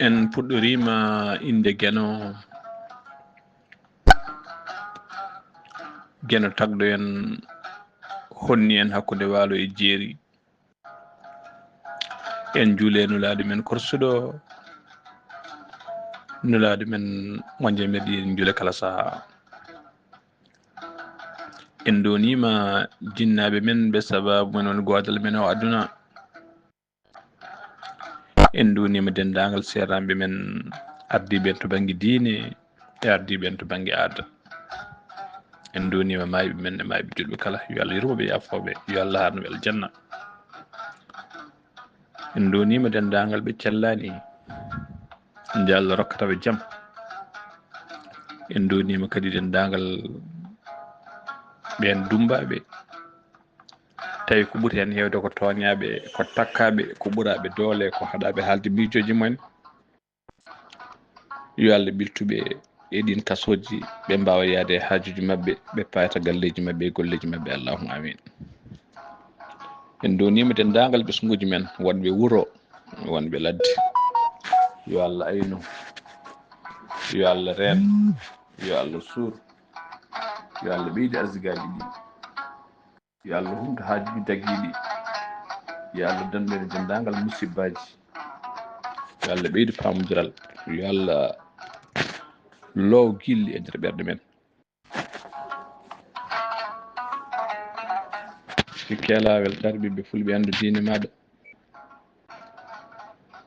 en puɗɗorima inde geno tagɗo en honni en hakkude waalo e jeeri en juule nulaɗo men korsuɗo nulaɗo men moƴƴe meɗi en juule kala saaha en donima jinnaɓe men ɓe sababu men won godal men o aduna en donima dendagal sernaɓe men ardiɓe en to banggue diine e ardiɓe en to banggue aada en donima mayɓe men e mayɓe julɓe kala yo Allah yurmoɓe yafoɓe yo Allah harnoɓe aljanna en donima dendagal ɓe cellani nde Allah rokkataɓe jaam en donima kadi dendagal ɓen dumbaɓe tawi ko ɓuuri hen hewde ko toñaɓe ko takkaɓe ko ɓuuraɓe doole ko haɗaɓe haalde miijoji mumen yo Allah ɓiltuɓe e ɗin kasoji ɓe mbawa yaade haajuji mabɓe ɓe payata galleji mabɓe e golleji mabɓe allahumma amin en donima dendagal ɓesguji men wonɓe wuuro wonɓe ladde yo Allah aynu yo Allah reen yo Allah suur yo Allah ɓeydi arsigaji ɗi yo Allah humta haajuji daguiɗi yo Allah danɗen dendagal musibbaji yo Allah ɓeydi pamodiral yo Allah loow gilli e nder ɓerɗe men sikkela weltare ɓiɓɓe fulɓe andu diine maɗa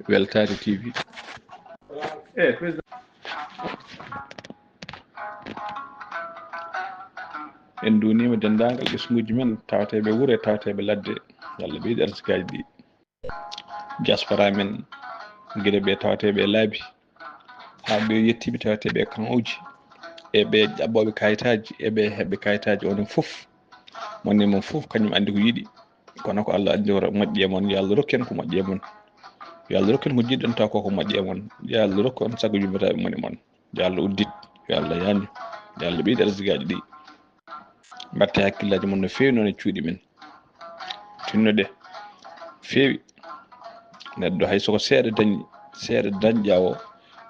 weltare TV en dunima dendagal ɓesguji men tawateɓe wuuro e tawateɓe ladde Allah ɓeydi arsikaji ɗi diaspora men gueɗe ɓe tawateɓe laabi ha ɓe yettiɓe tawateɓe kan uji eɓe ƴaɓɓoɓe kayitaji eɓe heɓɓe kayitaji onon foof wonde mon foof kañum andi ko yiiɗi kono ko Allah andi moƴƴi e mon yo Allah rokku en ko moƴƴi e mon yo Allah rokku en ko jiɗɗon taw koko moƴƴi e mon yo Allah rokku on saago yummiraɓe mon e mon yo Allah uddit yo Allah yanni yo Allah ɓeydi arsikaji ɗi mbatte hakkillaji mon no fewi noon e cuuɗi men tinnude fewi neɗɗo hay soko seeɗa dañi seeɗa dañƴa o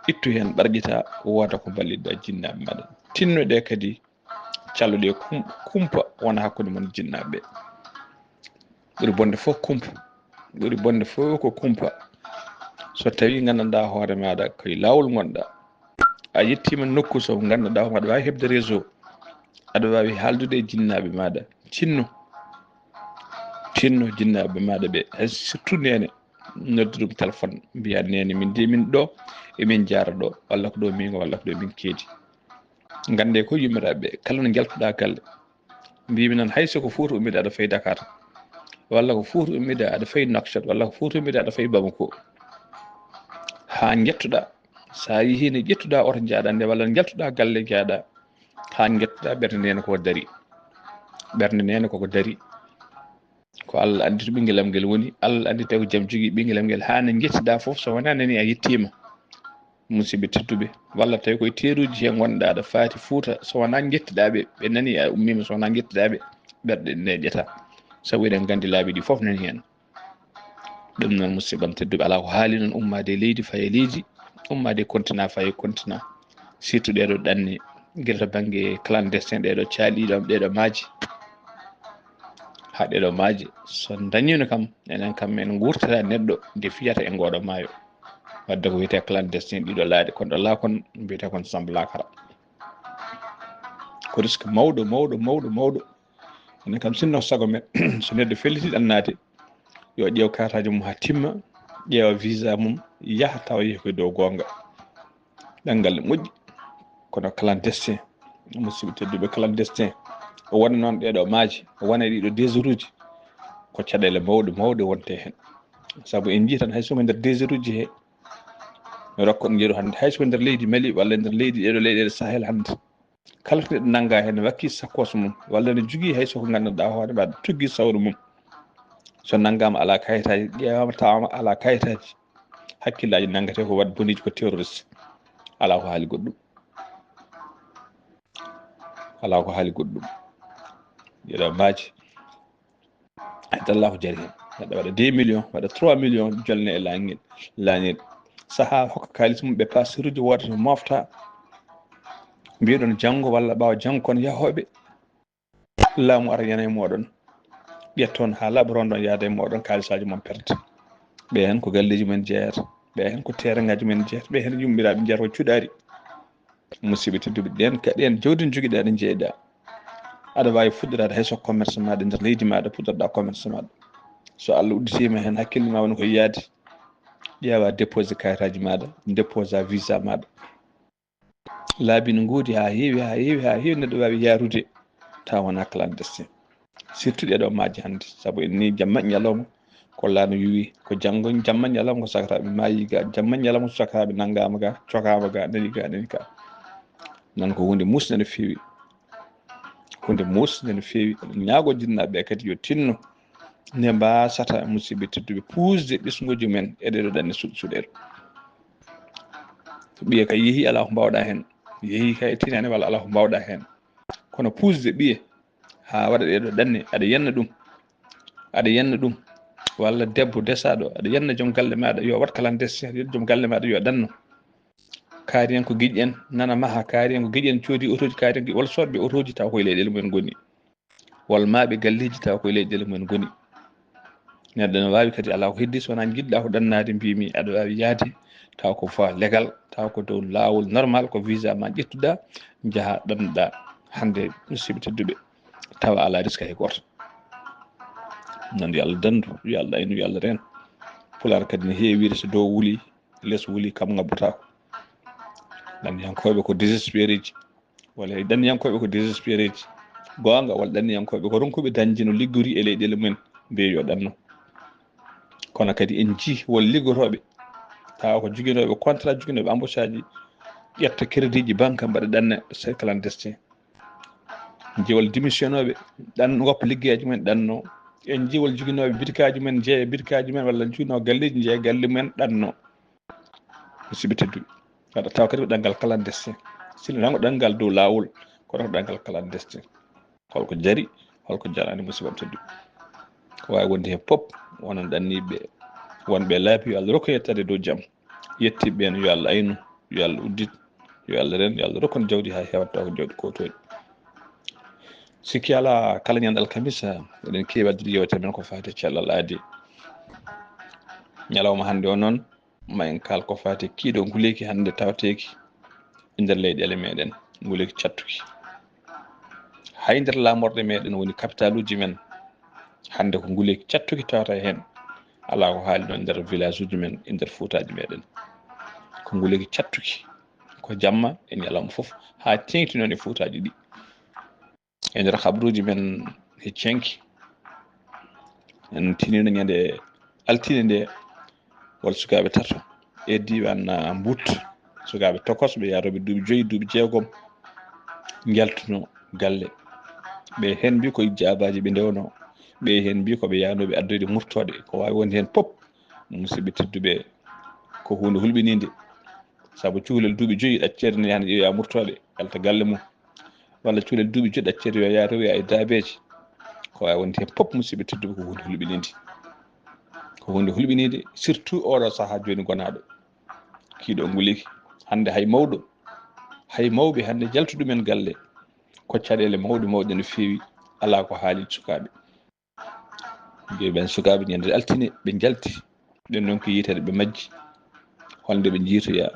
ittu hen ɓarƴita woda ko ballidɗa jinnaɓe maɗa tinnude kadi calluɗe kumpa wona hakkude mon jinnaɓe ɓuuri bonde fof kumpa ɓuuri bonde fof ko kumpa so tawi gandanɗa hoore maɗa koye lawol gonɗa a yettima nokku so gandanɗa hoore maɗa wawi hebde réseau aɗa wawi haaldude e jinnaɓe maɗa tinno jinnaɓe maɗa ɓe hay surtout nene nodduɗum téléphone mbiya nene min de min ɗo emin jara ɗo walla ko ɗo mingo walla ko ɗo min keedi gande ko yummiraɓe kala no jaltuɗa galle mbimi noon hay soko Fouta ummide aɗa fayi Dakar walla ko Fouta ummide aɗa fayi Nouakchott walla ko Fouta ummide aɗa fayi Bamako ha jettuɗa sa yeehi ne ƴettuɗa oto jaaɗa nde walla jaltuɗa galle jaaɗa ha jettuɗa ɓerde nene koko dari ɓerde nene koko dari ko Allah andi to ɓinguelam nguel woni Allah andi tawi ko jaam jogui ɓinguelam nguel ha ne jettiɗa foof so wona nani a yettima musidɓe tedduɓe walla tawi koye teruji he gonɗa aɗa faati Fouta so wona jettiɗaɓe ɓe nani a ummima so wona jettiɗaɓe ɓerɗe ne ƴeeta saabu eɗen gandi laabi ɗi foof nani hen ɗum noon musidɓam tedduɓe ala ko haali noon ummade e leydi faye leydi ummade continent faye continent surtout ɗeɗo ɗanni guila to banggue clandestin ɗeɗo caaliɗo ɗeɗo maaji ha ɗeɗo maaji so dañino kam enen kam en gurtata neɗɗo nde fiyata e ngoɗo maayo wadde ko wiyete clandestin ɗiɗo laaɗe kono ɗo laakon mbiyete kon Samba Lakara ko risque mawɗo enen kam sinno sago men so neɗɗo felliti annade yo ƴeew kartaji mum ha timma ƴeewa visa mum yaha tawa yeehi koye dow gonga ɗanngal moƴƴi kono clandestin musidɓe tedduɓe clandestin o wona noon ɗeɗo maaji o wona ɗiɗo désert uji ko caɗele mawɗe wonte hen saabu en jii tan hay soko nder désert uji he rokko ɗo jeeɗu hannde hay soko nder leydi Mali walla nder leydi ɗeɗo leyɗele Sahel hannde kala ko neɗɗo nangga hen wakki sakkos mum walla ne jogui hay soko gandanɗa hoore maɗa tugui sawru mum so nanggama ala kayitaji ƴeewama tawama ala kayitaji hakkillaji nangate ko wat boniji ko terroriste ala ko haali goɗɗum ala ko haali goɗɗum yeɗa maaji haydallah ko jari hen neɗɗo waɗa 2 millions waɗa 3 millions jolne e lañel saha hokka kalis mum ɓe pasiruji woda to mofta mbiɗon janggo walla ɓawa janggo kono yahoɓe laamu ara yana e moɗon ƴetton ha laaɓa rondon yaada e moɗon kalisaji mon perte ɓe hen ko galleji men jeeyata ɓe hen ko terraŋaji men jeeyata ɓe hen yummiraɓe jeeyata ko cuɗari musidɓe tedduɓe ɗen kaɗen jawdi joguiɗa ɗe jeeyɗa aɗa wawi fuɗɗorade hayso commerce maɗa nder leydi maɗa puɗɗorɗa commerce maɗa so Allah udditima hen hakkille ma woni ko yaadi ƴeewa déposé kayitaji maɗa déposa visa maɗa laabi no goodi ha heewi neɗɗo wawi yarude taw wona clandestin surtout ɗeɗo maaji hannde saabu en ni jamma ñalawma ko laano wiwi ko janggo jamma ñalawma ko sakataɓe maayi ga jamma ñalawma ko sakataɓe nanggama ga cokama ga nani ga nan ko hunde musde no feewi hunde musde no feewi ñaago jinnaɓe kadi yo tinno nde mbasata musidɓe tedduɓe puusde ɓesguji men e ɗeɗo ɗanne suɗɗeɗo ɓiye kay yeehi ala ko mbawɗa hen yeehi kay tinani walla ala ko mbawɗa hen kono puusde ɓiye ha waɗa ɗeɗo ɗanne aɗa yenna ɗum walla debbo desaɗo aɗa yenna joom galle maɗa yo wat clandestin yo joom galle maɗa yo ɗanno kaari en ko giƴi en nana maha kaari en ko giƴi en coodi autoji kaari en walla sodɓe autoji taw koye leyɗele mumen goni walla maaɓe galleji taw koye leyɗele mumen goni neɗɗo ne wawi kadi ala ko heddi so wona jiɗɗa ko ɗannade mbimi aɗa wawi yaade taw ko voie légal taw ko dow lawol normal ko visa ma ƴettuɗa jaaha ɗannoɗa hande musidɓe tedduɓe tawa ala risque hay goto non yo Allah dandu yo Allah aynu yo Allah reen pular kadi ne heewi wiide so dow wuuli less wuuli kam ngabbotako ɗanniyankoɓe ko désespéré ji walla ɗanniyankoɓe ko désespéré ji gonga walla ɗanniyankoɓe ko ronkuɓe dañde no liggori e leyɗele mumen mbiye yo ɗanno kono kadi en jii wol liggotoɓe tawa ko joguinoɓe contrat joguinoɓe embauche aji ƴetta crédit ji banque mbaɗa ɗanna c'est clandestin jiwol démissionnoɓe ɗan goppa liggueji mumen ɗanno en jiwol joguinoɓe bitikaji men jeeya bitikaji men walla joguino galleji jeeya galle mumen ɗanno musidɓe tedduɓe waɗa taw kadi ko ɗanngal clandestin sino tan ko ɗanngal dow lawol kono ko ɗanngal clandestin holko jari holko jarani musidɓe tedduɓe ko wawi wonde hen pop wonon ɗanniɓe wonɓe laabi yo Allah rokku yettade dow jaam yettiɓe no yo Allah aynu yo Allah uddit yo Allah ren yo Allah rokkon jawdi ha hewata taw ko jawdi kotoɗi sikki ala kala ñande alkamisa eɗen keewi addude yewtere men ko fati cellal aadi ñalawma hannde o noon ma en kaal ko fati kiiɗo nguleyki hannde tawteki e nder leyɗele meɗen nguleyki cattuki hay nder lamorɗe meɗen woni capital uji men hannde ko nguleyki cattuki tawata hen ala ko haali ɗon nder village uji men e nder fuutaji meɗen ko nguleyki cattuki ko jamma e ñalawma foof ha tengti noon e fuutaji ɗi e nder habruji men e cenki en tinino ñande altine nde wol sukaɓe tato e diwan Mbut sukaɓe tokos ɓe yaroɓe duuɓi 5 duuɓi 6 jaltuno galle ɓe hen mbi koye jabaji ɓe ndewno ɓe hen mbi koɓe yanoɓe addude murtode ko wawi wonde hen pop musidɓe tedduɓe ko hunde hulɓinide saabu cuhlel duuɓi 5 ɗaccere ne yana ƴeewa murtode yalta galle mum walla cuhlel duuɓi 5 ɗaccere yo yaa rewoya e daabeji ko wawi wonde hen pop musidɓe tedduɓe ko hunde hulɓinide ko hunde hulɓinide surtout oɗo saaha joni gonaɗo kiiɗo nguleyki hande hay mawɗo hay mawɓe hande jaltuɗumen galle ko caɗele mawɗe no feewi ala ko haali sukaɓe ɓen sukaɓe ñande altine ɓe jalti ɗen noon ko yitede ɓe majji holde ɓe jiitoya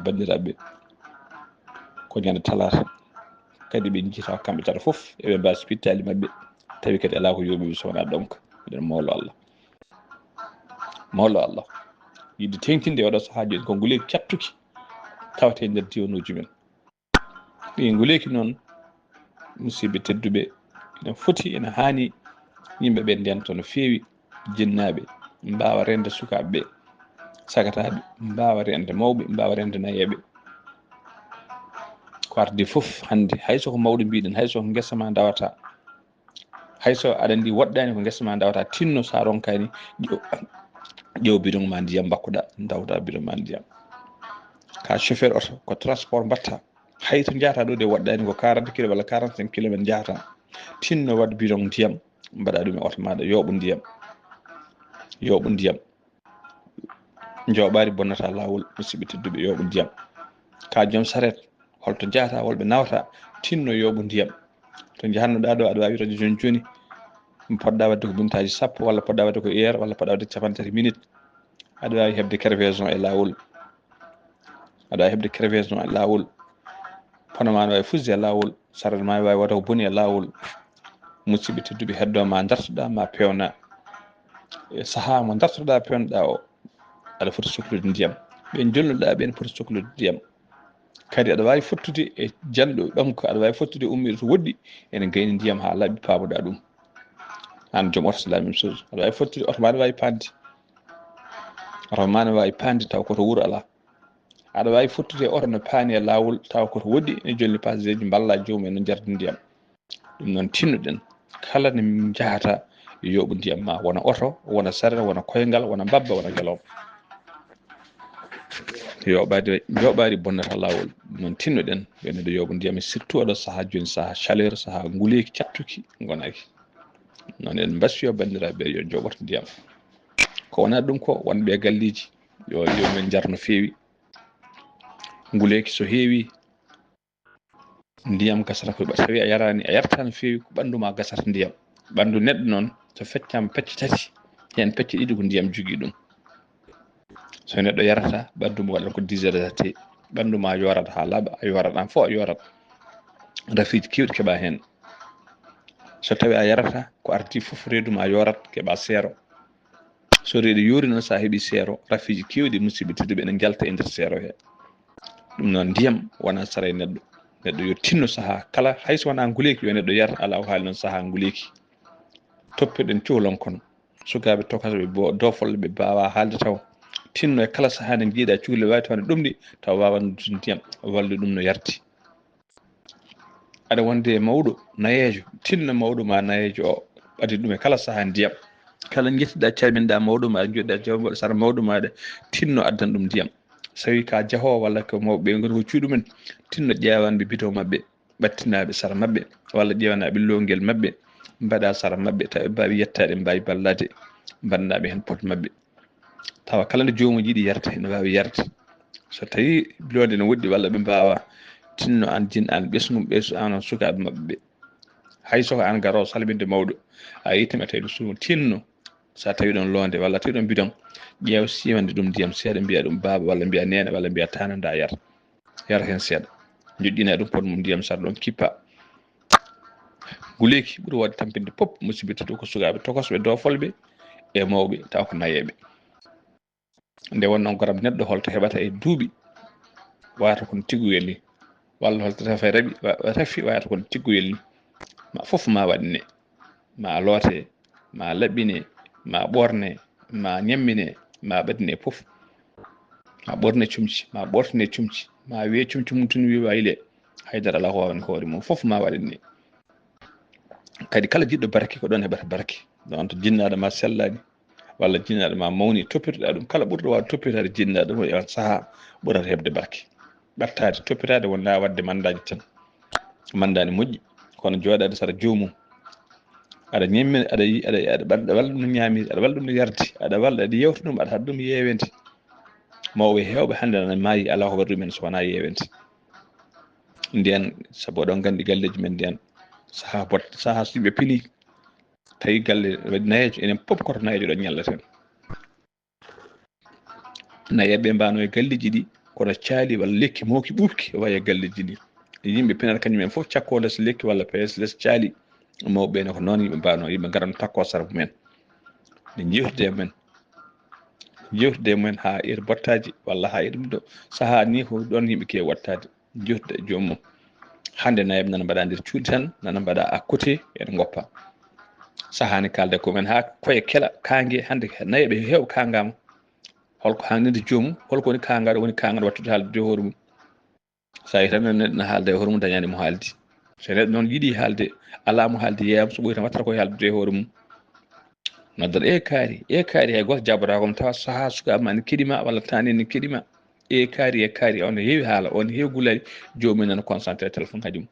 bandiraɓe ko ñande talata kadi ɓe jiita kamɓe tata foof eɓe mbasi pittali mabɓe tawi kadi ala ko yoɓiɓe so wona donc eɗen mawlo Allah yidde tengtinde oɗo saaha joni ko nguleyki cattuki tawate nder diwanuji men ɗi nguleyki noon musidɓe tedduɓe ene foti ene hani yimɓeɓe ndento no feewi jinnaɓe mbawa rende sukaɓeɓe sagataɓe mbawa rende mawɓe mbawa rende nayeɓe ko ardi foof hande hayso ko mawɗo mbiɗen hayso ko guesa ma dawata hayso aɗa andi woɗɗani ko guesa ma dawata tinno sa ronkani ƴeew bidon ma ndiyam bakkuɗa dawda bidon ma ndiyam ka chauffeur auto ko transport mbatta hay to jahata ɗo de waɗɗani ko 40 kilo walla 45 kilométre jahata tinno wadde bidon ndiyam mbaɗa ɗum e auto maɗa yooɓu ndiyam jooɓari bonnata lawol musidɓe tedduɓe yooɓu ndiyam ka joom saret holto jahata holɓe nawata tinno yooɓu ndiyam to jahannoɗa ɗo aɗa wawi wiide joni joni poɗɗa wadde ko minutaji sappo walla poɗɗa wadde ko heure walla poɗɗa wadde 30 minutes aɗa wawi hebde crevaison e lawol aɗa wawi hebde crevaison e lawol hono ma ne wawi fusde e lawol saret ma wawi wata ko boni e lawol musidɓe tedduɓe heddoma dartoɗa ma pewna e saaha mo dartoɗa pewnoɗa o aɗa foti sohlude ndiyam ɓen jolnuɗa ɓen foti sohlude ndiyam kadi aɗa wawi fottude e janɗo ɗonko aɗa wawi fottude ummiɗo to woɗɗi ene gayni ndiyam ha laaɓi pamuɗa ɗum an joom oto c'est la même chose aɗa wawi fottude oto ma ne wawi pande oto ma ne wawi pande taw koto wuuro ala aɗa wawi fottude e oto no paani e lawol taw koto woɗɗi ne jolni passager ji balla joomum no jardi ndiyam ɗum noon tinnuɗen kala ne jahata yooɓu ndiyam ma wona oto wona saret wona koyngal wona babba wona guelom yoɓari bonnata lawol noon tinnuɗen yo neɗɗo yooɓu ndiyam surtout oɗo saaha joni saaha chaleur saaha nguleyki cattuki gonaki noon en mbasiyo bandiraɓe yo jooɓoto ndiyam ko wona ɗum ko wonɓe galleji yomin jar no feewi nguleyki so heewi ndiyam gasata ko tawi a yarani a yarta no feewi ko ɓandu ma gasata ndiyam ɓandu neɗɗo noon so feccama pecce tati hen pecce ɗiɗi ko ndiyam jogui ɗum so neɗɗo yarata ɓandu mum waɗata ko déshydratée ɓandu ma yorat ha laaɓa a yorat an fof a yorat rafiji kewɗi keeɓa hen so tawi a yarata ko arti foof reedu ma yorat keeɓa seero so reedu yoori noon sa heeɓi seero rafiji kewɗi musidɓe tedduɓe ene jalta e nder seero he ɗum noon ndiyam wona sara e neɗɗo yo tinno saaha kala hayso wona nguleyki yo neɗɗo yar ala ko haali noon saaha nguleyki toppirɗen cuhlon kono sukaɓe tokaɓe dofolɓe ɓe mbawa haalde taw tinno e kala saaha nde jiiɗa cuhle wawi tawne ɗumɗi taw wawa noddude ndiyam wallu ɗum no yarti aɗa wonde mawɗo nayejo tinno mawɗo ma nayejo o ɓadi ɗum e kala saaha ndiyam kala jettiɗa calminɗa mawɗo ma joɗɗa jawmbaɗo sara mawɗo maɗa tinno addan ɗum ndiyam so wi ka jahowo walla ko mawɓe goni ko cuuɗi men tinno ƴewanɓe bidon mabɓe ɓattinaɓe sara mabɓe walla ƴewanaɓe lowguel mabɓe mbaɗa sara mabɓe tawi mbawi yettade mbawi ballade mbannaɓe hen pot mabɓe tawa kala nde jomum yiiɗi yarde ne wawi yarde so tawi londe ne woɗɗi walla ɓe mbawa tinno an jin an ɓesgu ɓesgu an sukaɓe mabɓe hayso ko an garowo salminde mawɗo a yittima tawi ɗo suumu tinno sa tawi ɗon londe walla tawi ɗon bidon ƴeew siwande ɗum ndiyam seeɗa mbiya ɗum baaba walla mbiya nene walla mbiya tanada yara hen seeɗa joƴƴina ɗum pot mum ndiyam sara ɗon kippa nguleyki ɓuuri wadde tampinde pop musidɓe tedduɓe ko sukaɓe tokosɓe dofolɓe e mawɓe taw ko nayeɓe nde wonno goram neɗɗo holto heɓata e duuɓi wata kono tiggoyel ni walla holto refa rafi wata kono tiggoyel ni ma foof ma waɗne ma loote ma laɓɓine ma ɓorne ma ñammine ma ɓadine foof ma ɓorne cumci ma ɓortine cumci ma wiye cumci mum tun wi wayle haydara ala ko wawan hoore mum foof ma waɗine kadi kala jiɗɗo barke ko ɗon heɓata barke donc to jinnaɗo ma sellani walla jinnaɗo ma mawni toppitoɗa ɗum kala ɓurɗo wawa toppitade jinnaɗo mo e on saaha ɓurata hebde barke ɓattade toppitade wona wadde mandaji tan mandani moƴƴi kono joɗade sara jomum aɗa ñammina aɗa walla ɗum no ñamiri aɗa walla ɗum no yardi aɗa walla aɗa yewta ɗum aɗa haɗa ɗum yewede mawɓe hewɓe hannde nana maayi ala ko waɗi ɗumen so wona yewede nden saabu oɗon gandi galleji men nden saaha so yimɓe piini tawi galle waɗi nayejo enen poof koto nayejo ɗo ñallaten nayeɓe mbano e galleji ɗi kono caali walla lekki mawki ɓuɓki waye galleji ɗi yimɓe pinata kañumen foof cakko less lekki walla PS less caali mawɓe ne ko noon yimɓe mbano yimɓe garan takko sara mumen ne jewtude mumen ha ir bottaji walla ha ir ɗo saaha ni ko ɗon yimɓe kewi wattade jewtude e joomum hande nayeɓe nana mbaɗa nder cuuɗi tan nana mbaɗa à côté ene goppa sahani kalde ko men ha koye keeɗa kangue hande nayeɓe hewɓe kangama holko hannide joomum holko woni kangaɗo wattude haaldude hoore mum sa yi tan neɗɗo ne haalda e hoore mum dañani mo haaldi so neɗɗo noon yiiɗi haalde ala mo haalde yeeyam so ɓoyi tan wattata koye haaldude e hoore mum noddata e kaari hay goto jabata kom tawa saha sukaɓe ma ne keɗima walla tani ne keɗima e kaari on heewi haala on heewi gulali jomum nana concentré téléphone haji mum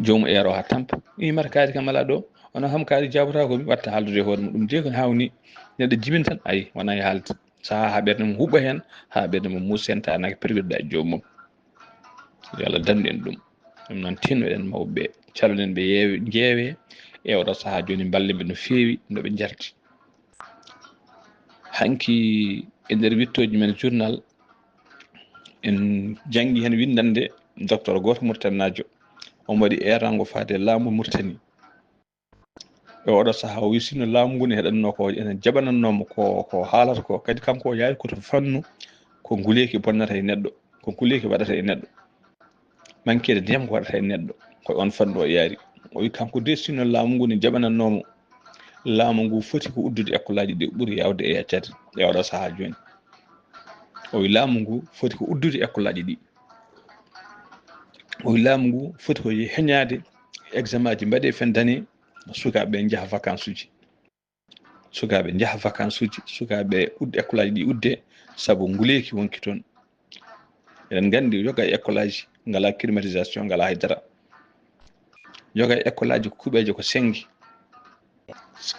jomum ero ha tampa mimata kaari kam ala ɗo ono ham kaari jabata komi watta haaldude e hoore mum ɗum je ko hawni neɗɗo jibin tan ayi wona e haalde saha ha ɓerde mum huuɓa hen ha ɓerde mum muusi hen ta naki perwiɗɗa e jomum yo Allah dandu en ɗum ɗum noon tinnoɗen mawɓe caloɗen ɓe yeewe jeewe e oɗo saha joni balleɓe no feewi noɓe jarti hanki e nder wittoji men journal en jangi hen windande docteur goto murtannajo on waɗi erango faade laamu murtani e oɗo saha o wi sino laamu ngu ne heɗanno ko ene jaɓanannomo ko haalata ko kadi kanko o yaari koto fannu ko nguleyki bonnata e neɗɗo ko nguleyki waɗata e neɗɗo mankede ndiyam ko waɗata e neɗɗo koye on fannu o yaari o wi kanko de sino laamu ngu ne jaɓanannomo laamu ngu foti ko uddude école aji ɗi ɓuuri yawde e yaccade e oɗo saha joni o wi laamu ngu foti ko uddude école aji ɗi o wi laamu ngu foti ko heñade examen aji mbaɗe fin d' année sukaɓe jaaha vacance uji sukaɓe jaaha vacance uji sukaɓe udde école aji ɗi udde saabu nguleyki wonki toon eɗen gandi yoga e école aji ngala climatisation ngala haydara yoga e école aji kuuɓeje ko sengi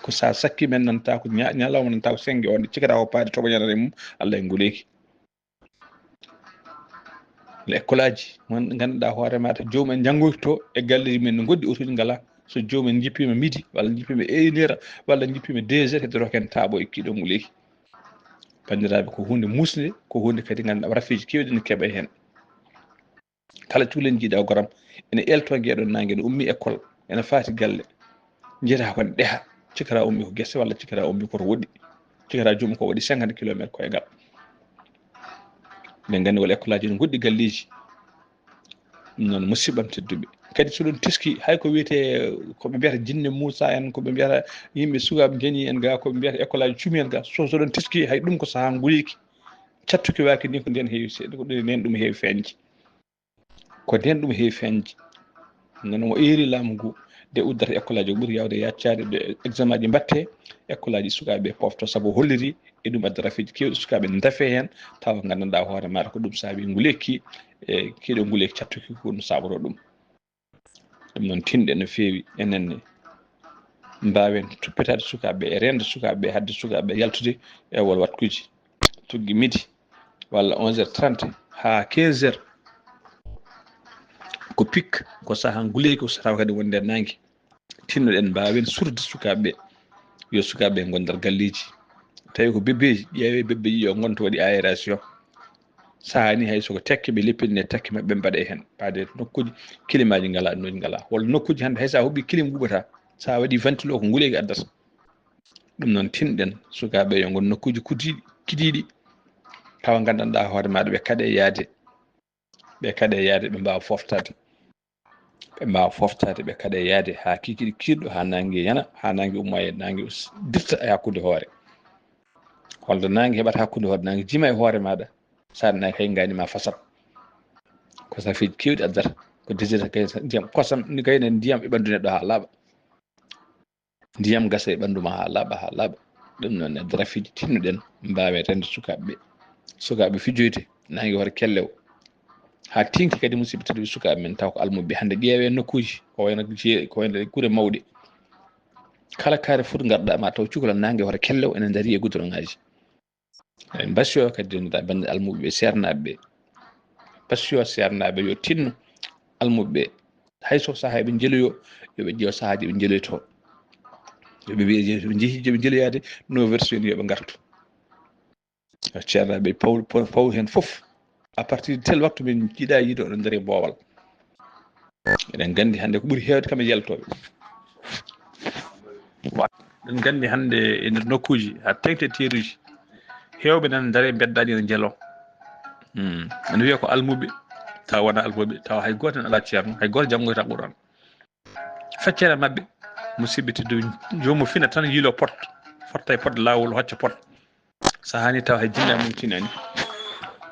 ko sa sakki men nanta ko ñalawma nanta ko sengi on cikata ko paade toɓoñanata e mum Allah e nguleyki école aji mon ganduɗa hoore maɗa jomumen janggoyto e galleji men no goddi otuji ngala so jomumen jippima midi walla jippima 1 heure walla jippima 2 heures heddoro ken taaɓo e kiiɗo nguleyki bandiraɓe ko hunde musde ko hunde kadi ganduɗa rafiji kewɗi ne keeɓa hen kala cuulen jiiɗa goram ene elto gueɗon nangue ne ummi école ene faati galle jeeta kon ɗeeha cikata ummi ko guesse walla cikata ummi koto woɗɗi cikata joomum ko waɗi 50 kilométres koye gal min gandi wala école aji ne goɗɗi galleji ɗum noon musiɓɓam tedduɓe kadi soɗon teski hay ko wiyete koɓe mbiyata jinne Moussa en koɓe mbiyata yimɓe sukaɓe jani en ga koɓe mbiyata école aji cumi en ga soɗon teski hay ɗum ko saha nguleyki cattuki waki ni ko nden heewi seeɗa ko nden ɗum heewi feñde ko nden ɗum heewi feñde noon o eeri laamu ngu de uddata école aji o ɓuuri yawde yaccade de examen aji mbatte école aji sukaɓe pofto saabu holliri e ɗum adda rafiji kewɗi sukaɓe dafe hen tawa gandanɗa hoore maɗa ko ɗum saabi nguleyki e kiiɗo nguleyki cattuki ko ɗum sabato ɗum ɗum noon tinɗe no feewi enenne mbawen toppitade sukaɓe e rende sukaɓe hadde sukaɓe yaltude e wol watkuji tuggi midi walla 11h30 ha 15h ko pik ko saha nguleyki ko tawa kadi wonde nangue tinnoɗen mbawen surde sukaɓe yo sukaɓe gondar galleji tawi ko bébéji ƴeewe bébéji yo gonta waɗi aération sahani hay soko tekke ɓe leppine tekke mabɓe mbaɗe hen paade nokkuji kilimaji ngala noji ngala walla nokkuji hande hay sa huuɓi kilim huuɓata sa waɗi ventilo ko nguleyki addata ɗum noon tinɗen sukaɓe yo gon nokkuji kutiɗi kidiɗi tawa gandanɗa hoore maɗa ɓe kaaɗe yaade ɓe mbawa foftade ɓe kaaɗe yaade ha kikiɗi kiɗɗo ha nangue yana ha nangue umma e nangue dirta e hakkude hoore holde nangue heɓata hakkude hoore nangue jima e hoore maɗa sanna kay ganima fasat ko safiji kewɗi addata ko désirta kay ndiyam kosam ni kayne ndiyam e ɓandu neɗɗo ha laaɓa ndiyam gasa e ɓanduma ha laaɓa ɗum noon adda rafiji tinnoɗen mbawe rende sukaɓe fijoyde nangue hoore kellew ha tinki kadi musidɓe tedduɓe sukaɓe men taw ko almuɓe hande ƴeewe nokkuji ko wayno guure mawɗe kala kaare foti garɗa ma taw cukalel nangue hoore kellew ene daari e goudron ngaji en basio kadi jonnuɗa bande almuɓe ɓe sernaɓe basio sernaɓe yo tinno almuɓe hayso saaha ɓe jeeloyo yoɓe ƴeew sahaji ɓe jeeloyto yoɓe wiye ɓe jeehi joɓe jeeloyade 9h soni yoɓe gartu ceernaɓe paw hen foof à partir de tel waktu min jiiɗa yiide oɗon nder e boowal eɗen gandi hande ko ɓuuri hewde kam e yaltoɓe eɗen gandi hande e nder nokkuji ha tengte teruji hewɓe nan daare beddaɗi no jeelo ene wiiya ko almuɓe tawa wona almuɓe tawa hay goto en ala ceerno hay goto janggoyta Qur'an feccere mabɓe musidɓe tedduɓe jomum fina tan yiilo pot fotta e pot lawol hocca pot sahani tawa hay jinnaɓe mum tinani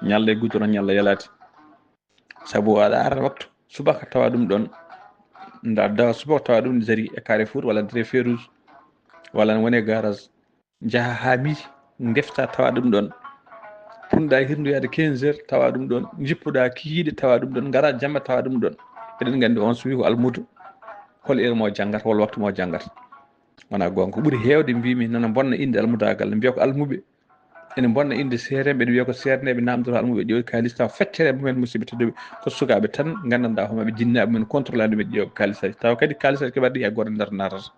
ñalla e goudron ñalla yalade saabu aɗa ara waktu subaka tawa ɗum ɗon nda dawa subaka tawa ɗum dari e Carrefour walla nder e Férouge walla wone garage jaha ha midi defta tawa ɗum ɗon punɗa hirndoyade 15 heures tawa ɗum ɗon jippuɗa kihiɗe tawa ɗum ɗon gara jamma tawa ɗum ɗon eɗen gandi on so wi ko almudo hol heure mo janggata hol waktu mo janggata wona gonga ko ɓuuri hewde mbimi nana bonna inde almudagal mbiya ko almuɓe ene bonna inde seereɓe ene wiya ko seerneɓe namdoro almuɓe ƴeewi kalis taw feccere mumen musidɓe tedduɓe ko sukaɓe tan gandanɗa homaɓe jinnaɓe men contrôle ande ɓe ƴeewa kalisaji taw kadi kalisaji keɓaɗi e goto nder natata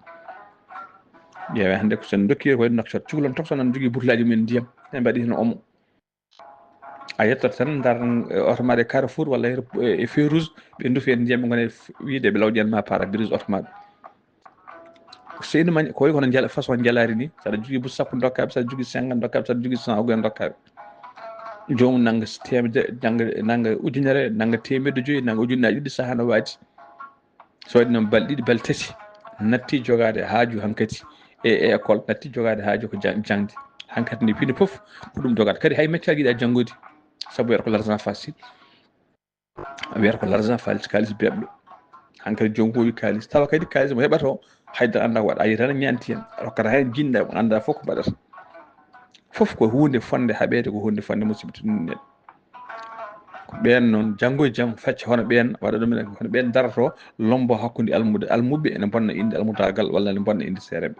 ƴeewe hannde ko sen dokki koye noktat cukalon tokso nan jogui butelaji mumen ndiyam e mbaɗi hen omo a yettat tan dar oto maɗa e Carrefour walla e feu rouge ɓe duufi en ndiyam ɓe gona wiide ɓe lawƴanma pare-brise oto maɗa seydi mañ koy kono jala façon jalari ni saɗa jogui butu sappo dokkaɓe saɗa jogui 50 dokkaɓe saɗa jogui 100 ogoyen dokkaɓe jomum nanga temedde nanga ujunere nanga temedde joyyi nanga ujunnaje ɗiɗi saaha no waadi so waɗi noon balɗe ɗiɗi balɗe tati natti jogade haaju hankkadi e école natti jogade haaju ko jangde hankkadi ni pindi foof ko ɗum jogata kadi hay métier jiiɗa janggude saabu wiyata ko l'argent facile wiyata ko l'argent facile kalis beɓɗo hankkadi jomum ko wi kalis tawa kadi kalis mo heɓata o haydara anda ko waɗa ayi tan ñanti hen rokkata hen jinɗa anda fof ko mbaɗata fof ko hunde fonde haɓede ko hunde fonde musidɓe tedduɓe ko ɓen noon janggo e jaam facca hono ɓen waɗa ɗum hono ɓen darato lombo hakkude almuɓe ene bonna inde almudagal walla ene bonna inde seereɓe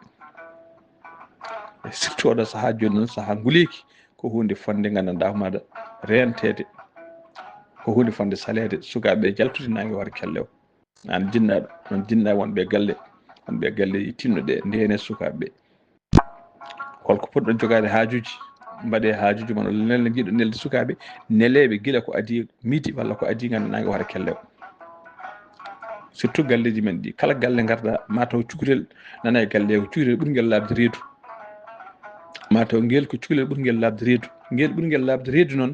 surtout oɗo saaha joni noon saaha nguleyki ko hunde fonde gandanɗa maɗa rentede ko hunde fonde salede sukaɓe jaltude nangue hoore kelle o an jinnaɗo on jinnaɓe wonɓe galle tinnoɗe ndene sukaɓeɓe holko poɗɗo jogade haajuji mbaɗe haajuji mon nelle jiiɗo nelde sukaɓe neleɓe guila ko adi midi walla ko adi gandanɗa hoore kelle o surtout galleji men ɗi kala galle garɗa mataw cukalel nana e galle ko cukalel ɓurguel labde reedu mataw ngel ko cukalel ɓurguel labde reedu ngel ɓurguel labde reedu noon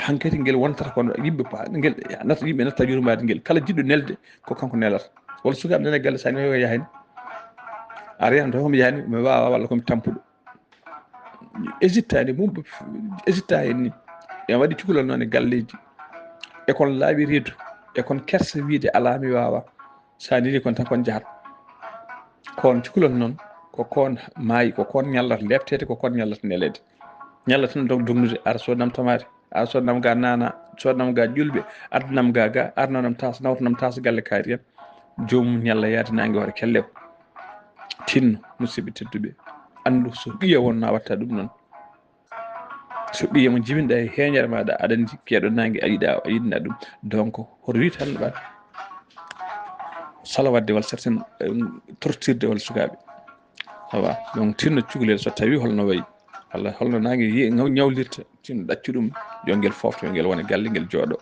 hankkadi ngel wontata kono yimɓe ngel natta yimɓe natta yurmade ngel kala jiɗɗo nelde ko kanko nelata walla sukaɓe nana e galle sa nani o yahani ara yan taw komi yahani mi wawa walla komi tampuɗo hésitani mum hésita hen ni en waɗi cukalel noon e galleji e kon laaɓi reedu e kon kersa wiide ala mi wawa sa nini kon tan kon jahat kon cukalel noon ko kon maayi ko kon ñallata lebtede ko kon ñallata nelede ñallata tan dognude ara sodnam tomate ara sodnam ga nana sodnam ga ƴulɓe addanam ga arnanam tas nawtanam tas galle kaari en jomum ñalla yaade nangue hoore kelle o tinno musidɓe tedduɓe andu so ɓiya wonna watta ɗum noon so ɓiya mo jibinɗa e heeñere maɗa aɗa andi keeɗo nangue a yiɗna ɗum donc hoto wi tan ɓa salawadde walla certain tortirde walla sukaɓe awa donc tinno cukalel so tawi holno wayi walla holno nangue ñawlirta tinno ɗaccu ɗum yo guel fofto yo guel wona galle guel jooɗo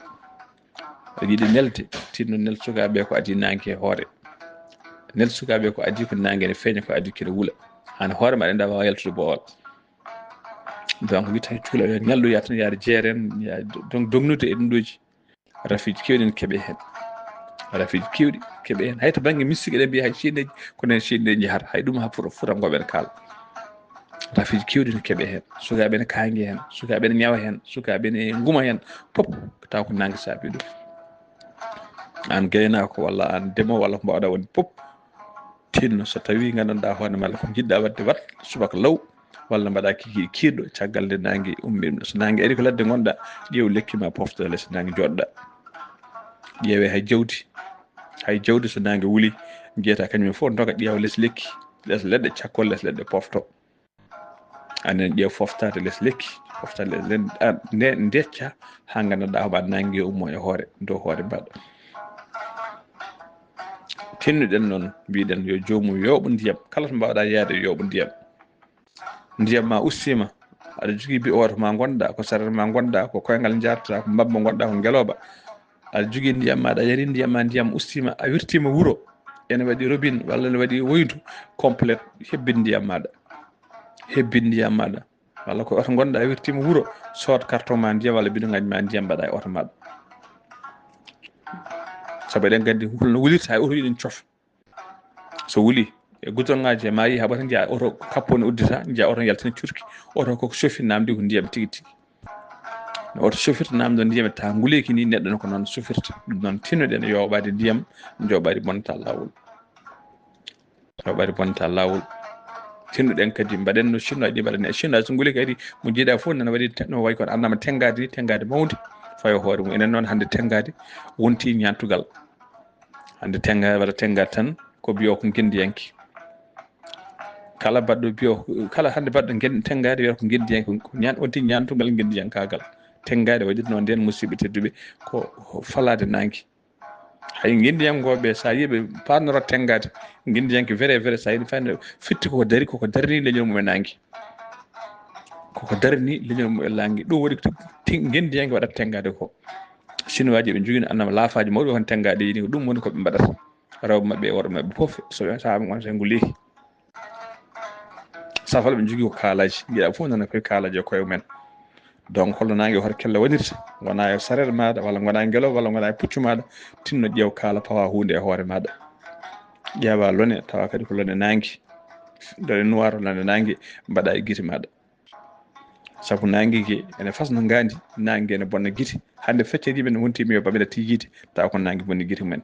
aɗa yiiɗi nelde tinno nel sukaɓe ko adi nangue e hoore nel sukaɓe ko adi ko nangue ne feeña ko adi kene wuula hano hoore maɗa enda wawa yaltude boowal donc witta cukalel yo ñalloya tan yaade jeeren donc dognude e ɗum ɗoji rafiji kewɗi ne keeɓe hen rafiji kewɗi keeɓe hen hay to banggue mystique eɗen mbiya hay ceeɗneji kono hen ceeɗneji jahata hay ɗum ha fota goɓen kaala rafiji kewɗi ne keeɓe hen sukaɓe ne kangue hen sukaɓe ne ñawa hen sukaɓe ne guuma hen pop taw ko nangue saabi ɗum an gaynako walla an ndemowo walla ko mbawɗa wonde pop tinno so tawi gandanɗa hoore maɗa ko jiɗɗa wadde wat subaka law walla mbaɗa kikiɗe kirɗo caggal nde nangue ummi ɗum so nangue ari ko ladde gonɗa ƴeew lekki ma pofta less nangue joɗɗa ƴeewe hay jawdi so nangue wuuli jeyata kañumen fof doga ƴeewa less lekki less leɗɗe cakkol less leɗɗe pofto anen ƴeew foftade less lekki foftade nde decca ha gandanɗa hoɓa nangue ummo e hoore dow hoore mbaɗa tinnuɗen noon mbiɗen yo jomum yooɓo ndiyam kala to mbawɗa yaade yooɓo ndiyam ma ustima aɗa jogui bi oto ma gonɗa ko sarata ma gonɗa ko koyngal jartata ko mbabba gonɗa ko ngeloba aɗa jogui ndiyam maɗa yari ndiyam ma ndiyam ustima a wirtima wuuro ene waɗi robinet walla ene waɗi woydu complète hebbin ndiyam maɗa walla ko oto gonɗa a wirtima wuuro sood carton ma ndiyam walla bidon ngaji ma ndiyam mbaɗa e oto maɗa saabu eɗen gandi hulno wulirta hay oto yiɗen coof so wuuli e goudron ngaji e ma yi haɓata jiya oto kappone uddita jiya oto yaltina curki oto koko sofi namdi ko ndiyam tigui tigui no oto sofirta namdo ndiyam e ta nguleyki ni neɗɗo ko noon sofirta ɗum noon tinnoɗen yoɓade ndiyam joɓade bonta lawol tinnuɗen kadi mbaɗen no chinois ɗi mbaɗani chinois so nguli kadi mo jiiɗa fof nana waɗi no way kon annama tengade mawde fayo hoore mum enen noon hannde tengade wonti ñantugal hannde tengade waɗa tengade tan ko biyo ko gendiyanki kala baɗɗo biyo kala hannde baɗɗo tengade wiyata ko gendiyanki wonti ñantugal gendiyankagal tengade waɗi noon nden musidɓe tedduɓe ko falade nangue hay gendiyankoɓe sa yiiɓe pannorot tengade gendiyanke vrai sa yiɗi fande fitti koko darni leñol mum e nangue koko darni leñol mum e langue ɗum waɗi gendiyanke waɗata tengade ko chinois ji ɓe jogui annama laafaji mawɗi hon tengade yini ko ɗum woni koɓe mbaɗata rewɓe mabɓe e worɓe mabɓe foof saabi on so nguleki safal ɓe jogui ko kaalaji jiiɗa fof nana koye kaalaji e koye mumen donc holno nangue hoto kella waɗirta wona e sarere maɗa walla gona e guelow walla gona e puccu maɗa tinno ƴeew kaala pawa hunde e hoore maɗa ƴeewa lone tawa kadi ko lone nangue lone noir lone nangue mbaɗa e guite maɗa saabu nangue gue ene fasno gandi nangue ene bonna guite hande feccediɓe ne wontimi yo baɓeɗe tijjide tawa ko nangue bonni guite mumen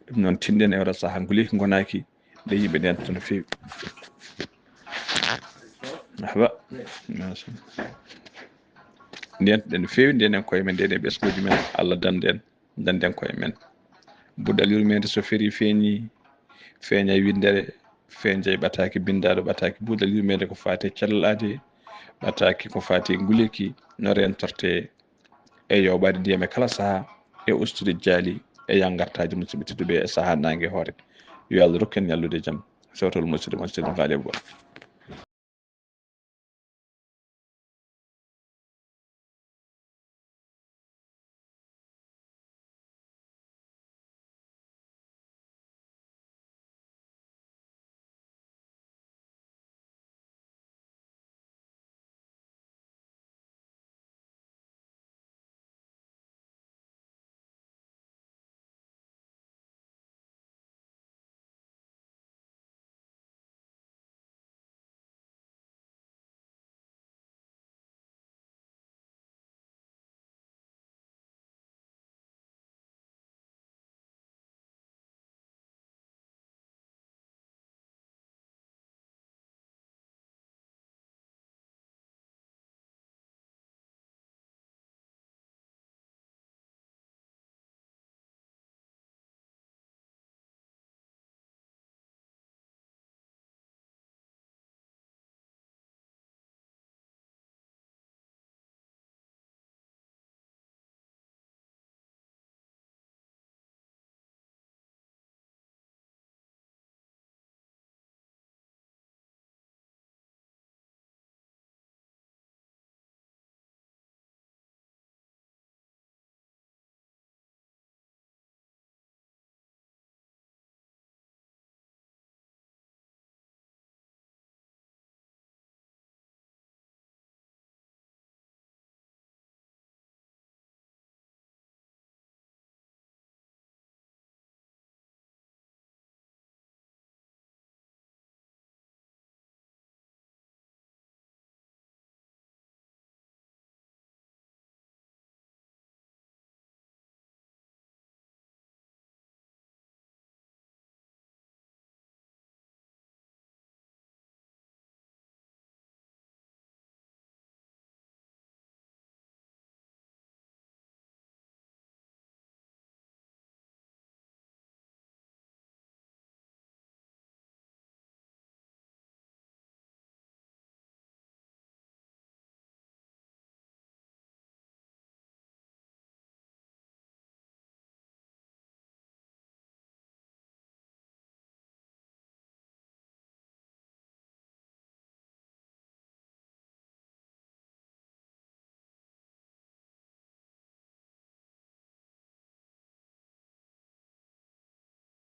ɗum noon tinɗen e oɗo saaha nguleyki gonaki nde yimɓe ndenta no fewi awa ndenta no fewi ndenen koye men ndene ɓesguji men Allah danden koye men buɗɗal yurmede so feeri feeñi feeña windere feeña ɓataki bindaɗo ɓataki buɗɗal yurmede ko fati cellade ɓataki ko fati nguleyki no rentorte e yoɓade ndiyam e kala saaha e ustude jaali e yangartaji musidɓe tedduɓe e saaha nangue hoore yo Allah rokku en ñallude jaam sewtol musidɗo faali e goto